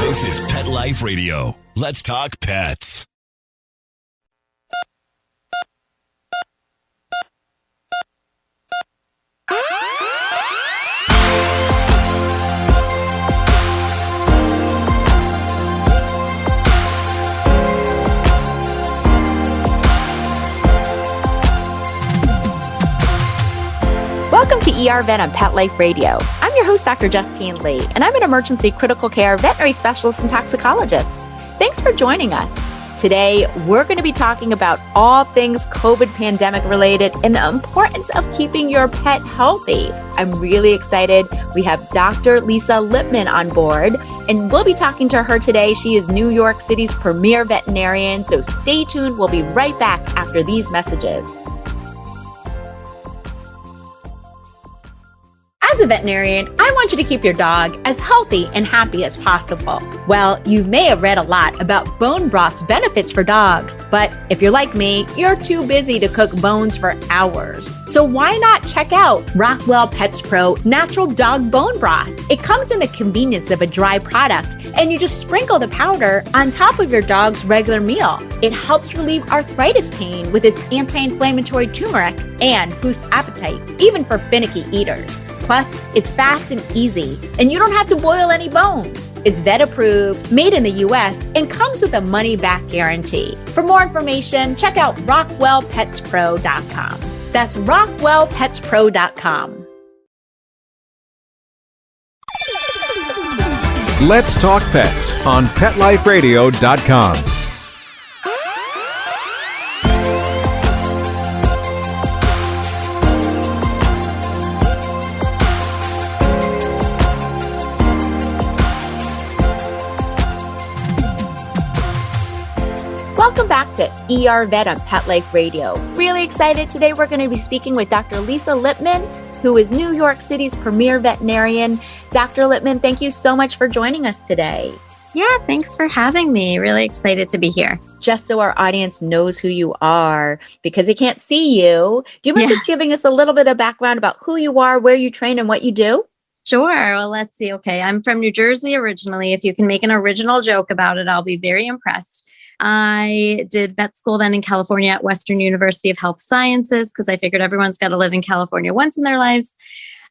This is Pet Life Radio. Let's talk pets. Welcome to ER Vet on Pet Life Radio. I'm your host, Dr. Justine Lee, and I'm an emergency critical care veterinary specialist and toxicologist. Thanks for joining us. Today, we're going to be talking about all things COVID pandemic related and the importance of keeping your pet healthy. I'm really excited. We have Dr. Lisa Lippman on board, and we'll be talking to her today. She is New York City's premier veterinarian, so stay tuned. We'll be right back after these messages. As a veterinarian, I want you to keep your dog as healthy and happy as possible. Well, you may have read a lot about bone broth's benefits for dogs, but if you're like me, you're too busy to cook bones for hours. So why not check out Rockwell Pets Pro Natural Dog Bone Broth? It comes in the convenience of a dry product, and you just sprinkle the powder on top of your dog's regular meal. It helps relieve arthritis pain with its anti-inflammatory turmeric and boosts appetite, even for finicky eaters. Plus, it's fast and easy, and you don't have to boil any bones. It's vet approved, made in the US, and comes with a money-back guarantee. For more information, check out rockwellpetspro.com. That's rockwellpetspro.com. Let's Talk Pets on PetLifeRadio.com. Welcome back to ER Vet on Pet Life Radio. Really excited. Today we're going to be speaking with Dr. Lisa Lippman, who is New York City's premier veterinarian. Dr. Lippman, thank you so much for joining us today. Yeah, thanks for having me. Really excited to be here. Just so our audience knows who you are, because they can't see you, do you mind just giving us a little bit of background about who you are, where you train, and what you do? Sure. Well, let's see. Okay. I'm from New Jersey originally. If you can make an original joke about it, I'll be very impressed. I did vet school then in California at Western University of Health Sciences because I figured everyone's got to live in California once in their lives.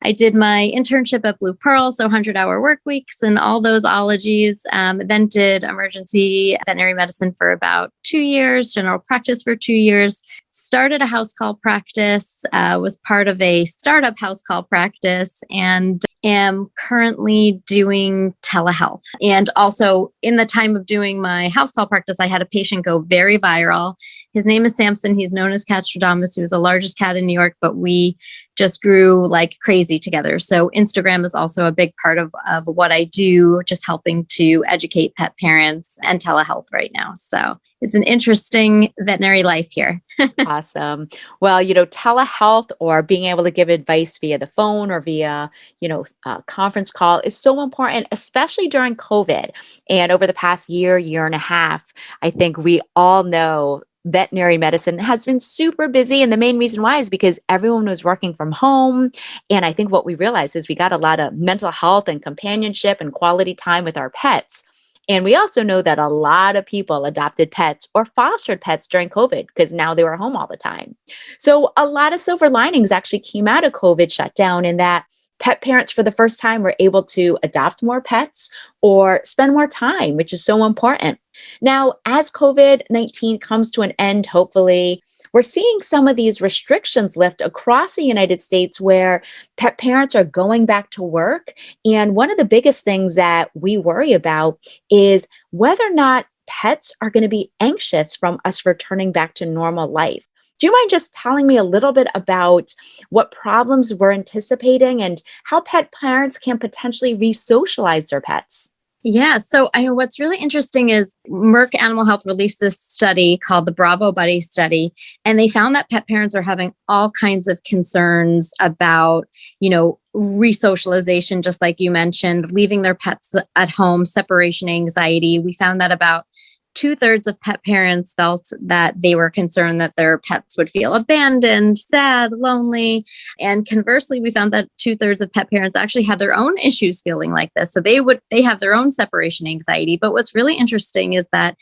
I did my internship at Blue Pearl, so 100-hour work weeks and all those ologies. Then did emergency veterinary medicine for about 2 years, general practice for 2 years. Started a house call practice, was part of a startup house call practice, and am currently doing telehealth. And also in the time of doing my house call practice, I had a patient go very viral. His name is Samson. He's known as Cat Stradamus. He was the largest cat in New York, but we just grew like crazy together. So Instagram is also a big part of what I do, just helping to educate pet parents and telehealth right now. So it's an interesting veterinary life here. Awesome. Well, telehealth or being able to give advice via the phone or via, a conference call is so important, especially during COVID. And over the past year and a half, I think we all know veterinary medicine has been super busy. And the main reason why is because everyone was working from home. And I think what we realized is we got a lot of mental health and companionship and quality time with our pets. And we also know that a lot of people adopted pets or fostered pets during COVID because now they were home all the time. So a lot of silver linings actually came out of COVID shutdown in that pet parents for the first time were able to adopt more pets or spend more time, which is so important. Now, as COVID-19 comes to an end, hopefully, we're seeing some of these restrictions lift across the United States where pet parents are going back to work. And one of the biggest things that we worry about is whether or not pets are going to be anxious from us returning back to normal life. Do you mind just telling me a little bit about what problems we're anticipating and how pet parents can potentially re-socialize their pets? Yeah. So what's really interesting is Merck Animal Health released this study called the Bravo Buddy study, and they found that pet parents are having all kinds of concerns about, re-socialization, just like you mentioned, leaving their pets at home, separation anxiety. We found that about 2/3 of pet parents felt that they were concerned that their pets would feel abandoned, sad, lonely. And conversely, we found that 2/3 of pet parents actually had their own issues feeling like this. So they have their own separation anxiety. But what's really interesting is that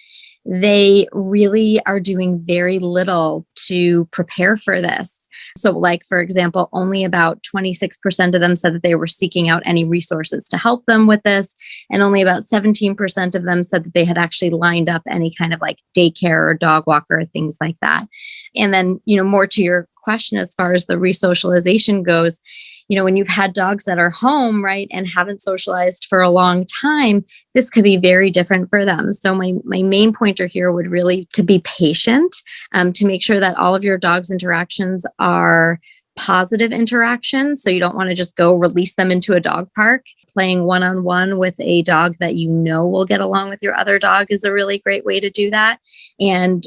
they really are doing very little to prepare for this. So, like, for example, only about 26% of them said that they were seeking out any resources to help them with this. And only about 17% of them said that they had actually lined up any kind of like daycare or dog walker, things like that. And then, more to your question as far as the resocialization goes, when you've had dogs that are home, right, and haven't socialized for a long time, this could be very different for them. So my main pointer here would really to be patient, to make sure that all of your dog's interactions are positive interactions. So you don't want to just go release them into a dog park. Playing one-on-one with a dog that will get along with your other dog is a really great way to do that. And,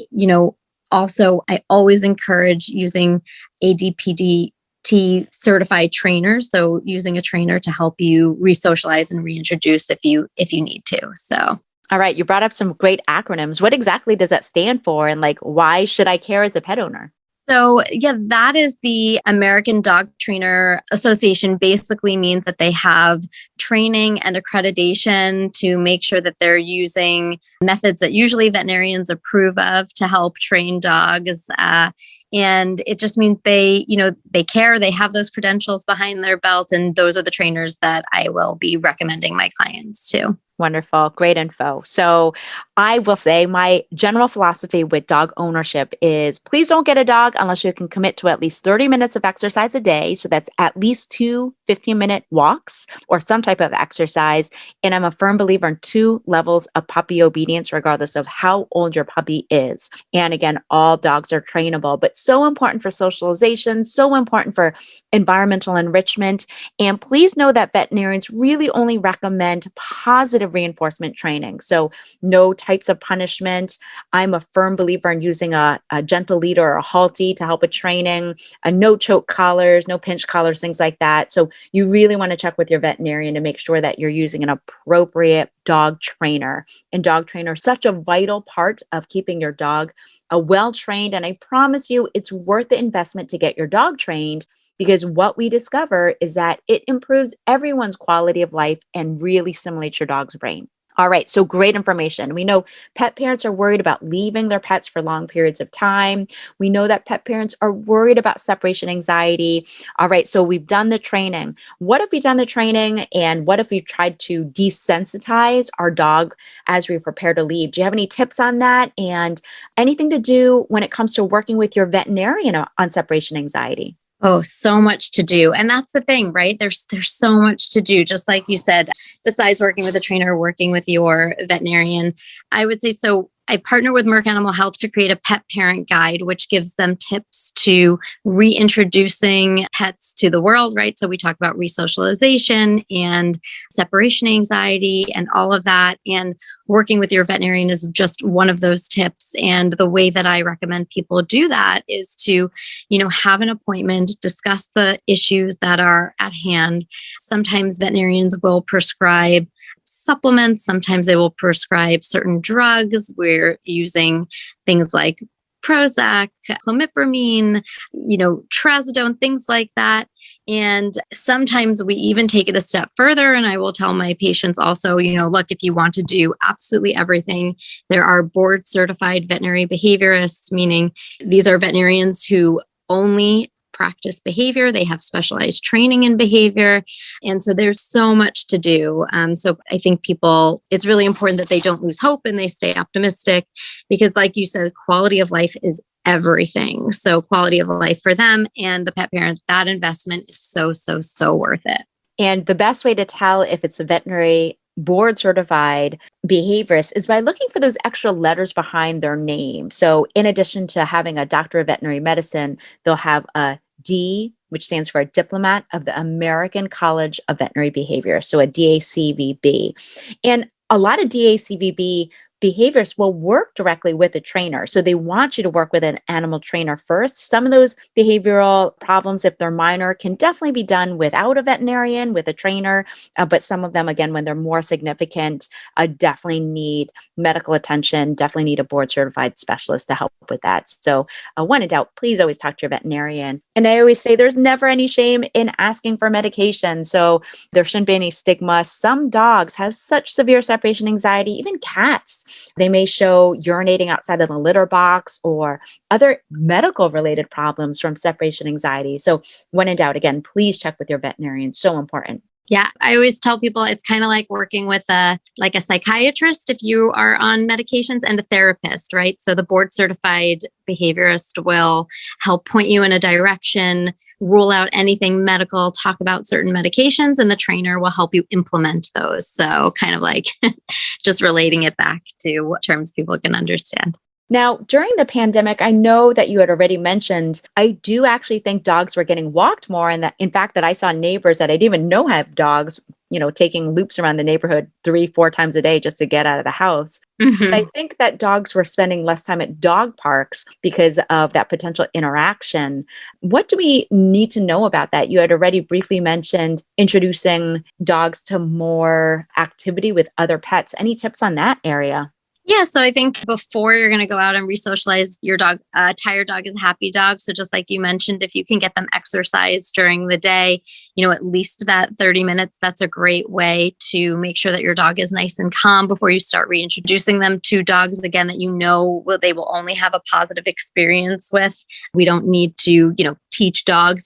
also, I always encourage using a DABT certified trainers. So using a trainer to help you resocialize and reintroduce if you need to. So. All right. You brought up some great acronyms. What exactly does that stand for? And why should I care as a pet owner? So, yeah, that is the American Dog Trainer Association. Basically means that they have training and accreditation to make sure that they're using methods that usually veterinarians approve of to help train dogs. And it just means they care, they have those credentials behind their belt, and those are the trainers that I will be recommending my clients to. Wonderful. Great info. So I will say my general philosophy with dog ownership is please don't get a dog unless you can commit to at least 30 minutes of exercise a day. So that's at least 2 15-minute walks or some type of exercise. And I'm a firm believer in 2 levels of puppy obedience, regardless of how old your puppy is. And again, all dogs are trainable, but so important for socialization, so important for environmental enrichment. And please know that veterinarians really only recommend positive reinforcement training. So no types of punishment. I'm a firm believer in using a gentle leader or a halty to help with training, no choke collars, no pinch collars, things like that. So you really want to check with your veterinarian to make sure that you're using an appropriate dog trainer. And dog trainer is such a vital part of keeping your dog well-trained. And I promise you, it's worth the investment to get your dog trained, because what we discover is that it improves everyone's quality of life and really stimulates your dog's brain. All right, so great information. We know pet parents are worried about leaving their pets for long periods of time. We know that pet parents are worried about separation anxiety. All right, so we've done the training. What if we've done the training, and what if we've tried to desensitize our dog as we prepare to leave? Do you have any tips on that, and anything to do when it comes to working with your veterinarian on separation anxiety? Oh, so much to do. And that's the thing, right? There's so much to do. Just like you said, besides working with a trainer, working with your veterinarian, I would say, so I partner with Merck Animal Health to create a pet parent guide, which gives them tips to reintroducing pets to the world, right? So we talk about resocialization and separation anxiety and all of that. And working with your veterinarian is just one of those tips. And the way that I recommend people do that is to, have an appointment, discuss the issues that are at hand. Sometimes veterinarians will prescribe supplements. Sometimes they will prescribe certain drugs. We're using things like Prozac, clomipramine, trazodone, things like that. And sometimes we even take it a step further. And I will tell my patients also, look, if you want to do absolutely everything, there are board certified veterinary behaviorists, meaning these are veterinarians who only practice behavior. They have specialized training in behavior. And so there's so much to do. So I think it's really important that they don't lose hope and they stay optimistic, because like you said, quality of life is everything. So quality of life for them and the pet parent, that investment is so, so, so worth it. And the best way to tell if it's a veterinary board certified behaviorist is by looking for those extra letters behind their name. So in addition to having a doctor of veterinary medicine, they'll have a D, which stands for a diplomat of the American College of Veterinary Behavior. So a DACVB. And a lot of DACVB behaviorists will work directly with a trainer. So they want you to work with an animal trainer first. Some of those behavioral problems, if they're minor, can definitely be done without a veterinarian, with a trainer. But some of them, again, when they're more significant, definitely need medical attention, definitely need a board certified specialist to help with that. So when in doubt, please always talk to your veterinarian. And I always say there's never any shame in asking for medication. So there shouldn't be any stigma. Some dogs have such severe separation anxiety, even cats. They may show urinating outside of the litter box or other medical related problems from separation anxiety. So when in doubt, again, please check with your veterinarian. So important. Yeah, I always tell people it's kind of like working with a psychiatrist if you are on medications, and a therapist, right? So the board certified behaviorist will help point you in a direction, rule out anything medical, talk about certain medications, and the trainer will help you implement those. So kind of like just relating it back to what terms people can understand. Now, during the pandemic, I know that you had already mentioned, I do actually think dogs were getting walked more. And that, in fact, that I saw neighbors that I didn't even know have dogs, taking loops around the neighborhood 3-4 times a day just to get out of the house. Mm-hmm. I think that dogs were spending less time at dog parks because of that potential interaction. What do we need to know about that? You had already briefly mentioned introducing dogs to more activity with other pets. Any tips on that area? Yeah, so I think before you're going to go out and re-socialize your dog, a tired dog is a happy dog. So just like you mentioned, if you can get them exercise during the day, at least that 30 minutes, that's a great way to make sure that your dog is nice and calm before you start reintroducing them to dogs, again, that they will only have a positive experience with. We don't need to, teach dogs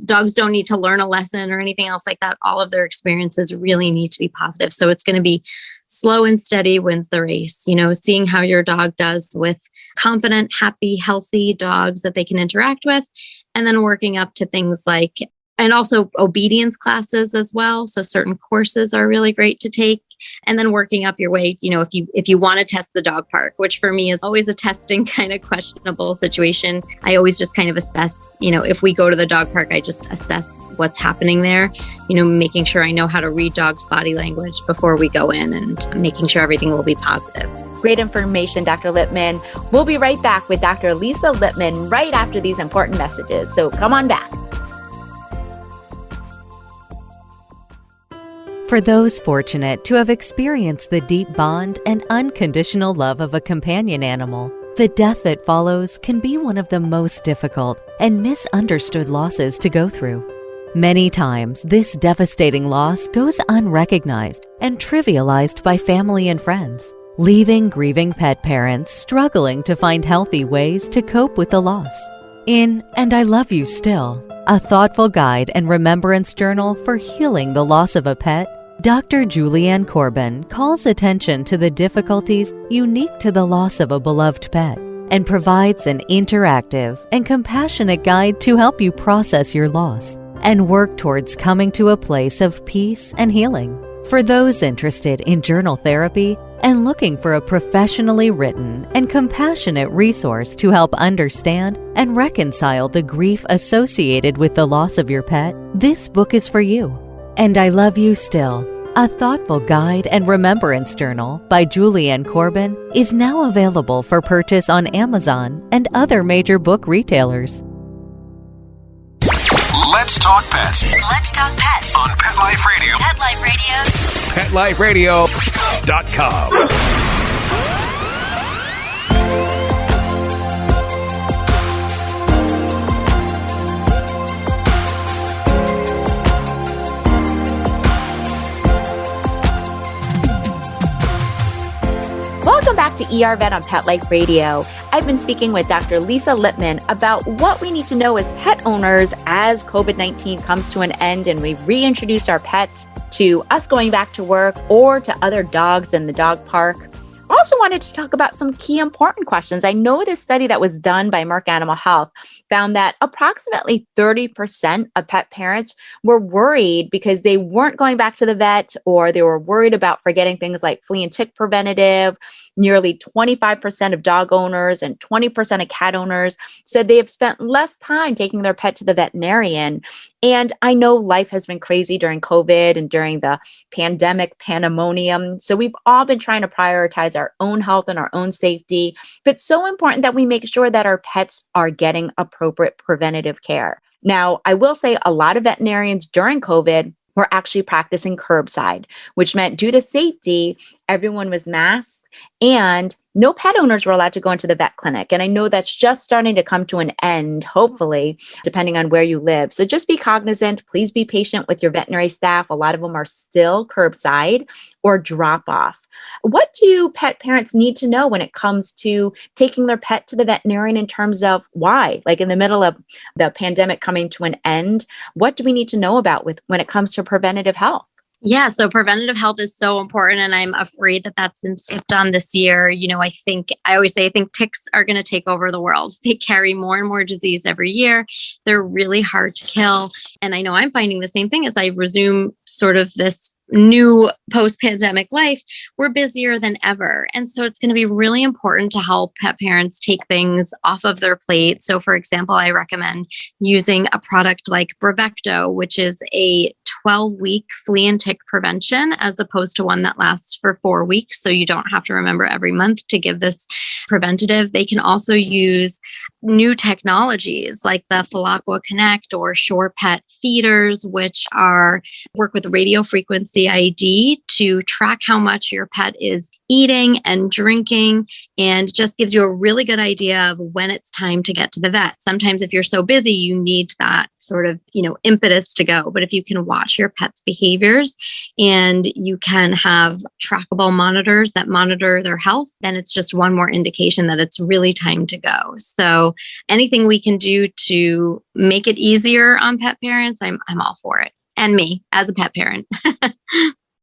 dogs don't need to learn a lesson or anything else like that. All of their experiences really need to be positive. So it's going to be slow and steady wins the race, seeing how your dog does with confident, happy, healthy dogs that they can interact with, and then working up to things like, and also obedience classes as well. So certain courses are really great to take. And then working up your way, if you want to test the dog park, which for me is always a testing kind of questionable situation. I always just kind of assess, if we go to the dog park, I just assess what's happening there, making sure I know how to read dogs' body language before we go in, and making sure everything will be positive. Great information, Dr. Lippman. We'll be right back with Dr. Lisa Lippman right after these important messages. So come on back. For those fortunate to have experienced the deep bond and unconditional love of a companion animal, the death that follows can be one of the most difficult and misunderstood losses to go through. Many times, this devastating loss goes unrecognized and trivialized by family and friends, leaving grieving pet parents struggling to find healthy ways to cope with the loss. In And I Love You Still, a thoughtful guide and remembrance journal for healing the loss of a pet, Dr. Julianne Corbin calls attention to the difficulties unique to the loss of a beloved pet and provides an interactive and compassionate guide to help you process your loss and work towards coming to a place of peace and healing. For those interested in journal therapy and looking for a professionally written and compassionate resource to help understand and reconcile the grief associated with the loss of your pet, this book is for you. And I Love You Still, a thoughtful guide and remembrance journal by Julianne Corbin, is now available for purchase on Amazon and other major book retailers. Let's talk pets Let's talk pets on Pet Life Radio. Pet Life Radio. PetLifeRadio.com. Welcome back to ER Vet on Pet Life Radio. I've been speaking with Dr. Lisa Lippman about what we need to know as pet owners as COVID-19 comes to an end and we reintroduce our pets to us going back to work or to other dogs in the dog park. Also wanted to talk about some key important questions. I know this study that was done by Merck Animal Health found that approximately 30% of pet parents were worried because they weren't going back to the vet or they were worried about forgetting things like flea and tick preventative. Nearly 25% of dog owners and 20% of cat owners said they have spent less time taking their pet to the veterinarian. And I know life has been crazy during COVID and during the pandemic pandemonium. So we've all been trying to prioritize our own health and our own safety. But it's so important that we make sure that our pets are getting appropriate preventative care. Now, I will say a lot of veterinarians during COVID were actually practicing curbside, which meant due to safety, everyone was masked and no pet owners were allowed to go into the vet clinic. And I know that's just starting to come to an end, hopefully, depending on where you live. So just be cognizant. Please be patient with your veterinary staff. A lot of them are still curbside or drop off. What do pet parents need to know when it comes to taking their pet to the veterinarian in terms of why? Like in the middle of the pandemic coming to an end, what do we need to know about when it comes to preventative health? Yeah, so preventative health is so important, and I'm afraid that that's been skipped on this year. I always say, I think ticks are going to take over the world. They carry more and more disease every year. They're really hard to kill. And I know I'm finding the same thing as I resume sort of this new post-pandemic life. We're busier than ever. And so it's going to be really important to help pet parents take things off of their plate. So for example, I recommend using a product like Brevecto, which is a 12-week flea and tick prevention, as opposed to one that lasts for 4 weeks. So you don't have to remember every month to give this preventative. They can also use new technologies like the Falaqua Connect or Shore Pet feeders, which work with radio frequency ID to track how much your pet is eating and drinking, and just gives you a really good idea of when it's time to get to the vet. Sometimes if you're so busy, you need that sort of, impetus to go. But if you can watch your pet's behaviors and you can have trackable monitors that monitor their health, then it's just one more indication that it's really time to go. So anything we can do to make it easier on pet parents, I'm all for it. And me as a pet parent.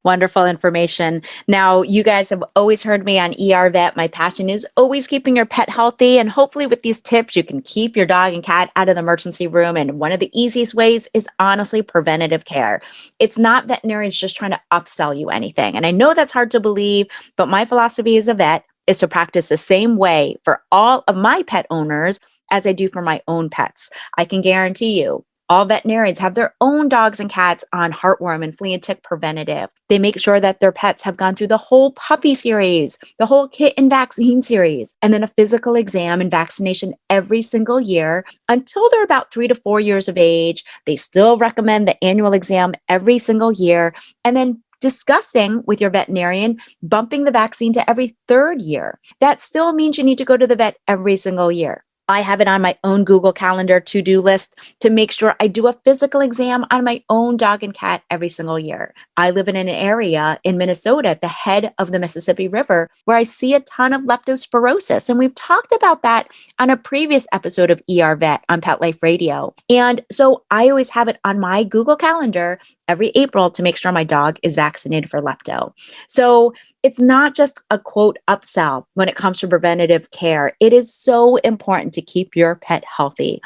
Wonderful information. Now, you guys have always heard me on ER Vet. My passion is always keeping your pet healthy. And hopefully with these tips, you can keep your dog and cat out of the emergency room. And one of the easiest ways is honestly preventative care. It's not veterinarians just trying to upsell you anything. And I know that's hard to believe, but my philosophy as a vet is to practice the same way for all of my pet owners as I do for my own pets. I can guarantee you, all veterinarians have their own dogs and cats on heartworm and flea and tick preventative. They make sure that their pets have gone through the whole puppy series, the whole kitten vaccine series, and then a physical exam and vaccination every single year until they're about 3 to 4 years of age. They still recommend the annual exam every single year, and then discussing with your veterinarian bumping the vaccine to every 3rd year. That still means you need to go to the vet every single year. I have it on my own Google Calendar to-do list to make sure I do a physical exam on my own dog and cat every single year. I live in an area in Minnesota at the head of the Mississippi River where I see a ton of leptospirosis. And we've talked about that on a previous episode of ER Vet on Pet Life Radio. And so I always have it on my Google Calendar every April to make sure my dog is vaccinated for lepto. So it's not just a quote upsell when it comes to preventative care. It is so important to keep your pet healthy.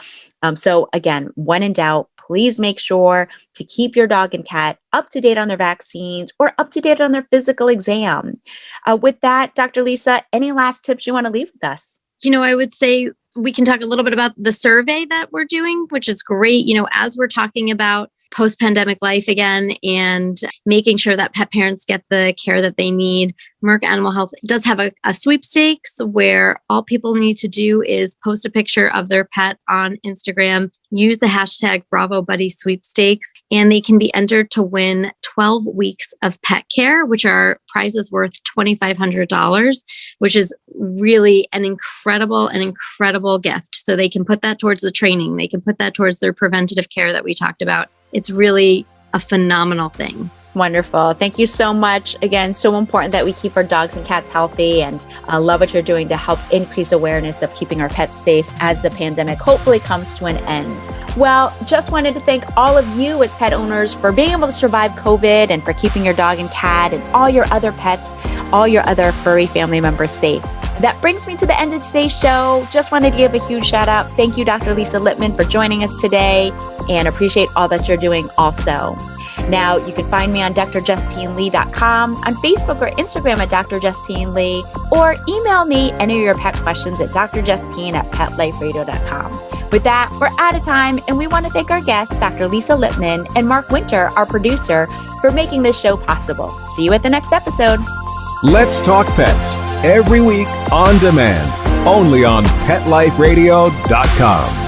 So again, when in doubt, please make sure to keep your dog and cat up to date on their vaccines or up to date on their physical exam. With that, Dr. Lisa, any last tips you want to leave with us? I would say we can talk a little bit about the survey that we're doing, which is great. As we're talking about post-pandemic life again and making sure that pet parents get the care that they need, Merck Animal Health does have a sweepstakes where all people need to do is post a picture of their pet on Instagram, use the hashtag BravoBuddy sweepstakes, and they can be entered to win 12 weeks of pet care, which are prizes worth $2,500, which is really an incredible gift. So they can put that towards the training. They can put that towards their preventative care that we talked about. It's really a phenomenal thing. Wonderful. Thank you so much. Again, so important that we keep our dogs and cats healthy, and I love what you're doing to help increase awareness of keeping our pets safe as the pandemic hopefully comes to an end. Well, just wanted to thank all of you as pet owners for being able to survive COVID and for keeping your dog and cat and all your other pets, all your other furry family members safe. That brings me to the end of today's show. Just wanted to give a huge shout out. Thank you, Dr. Lisa Lippman, for joining us today, and appreciate all that you're doing also. Now, you can find me on drjustinelee.com, on Facebook or Instagram at Dr. Justine Lee, or email me any of your pet questions at drjustine@petliferadio.com. With that, we're out of time, and we want to thank our guests, Dr. Lisa Lippman and Mark Winter, our producer, for making this show possible. See you at the next episode. Let's Talk Pets, every week on demand, only on PetLifeRadio.com.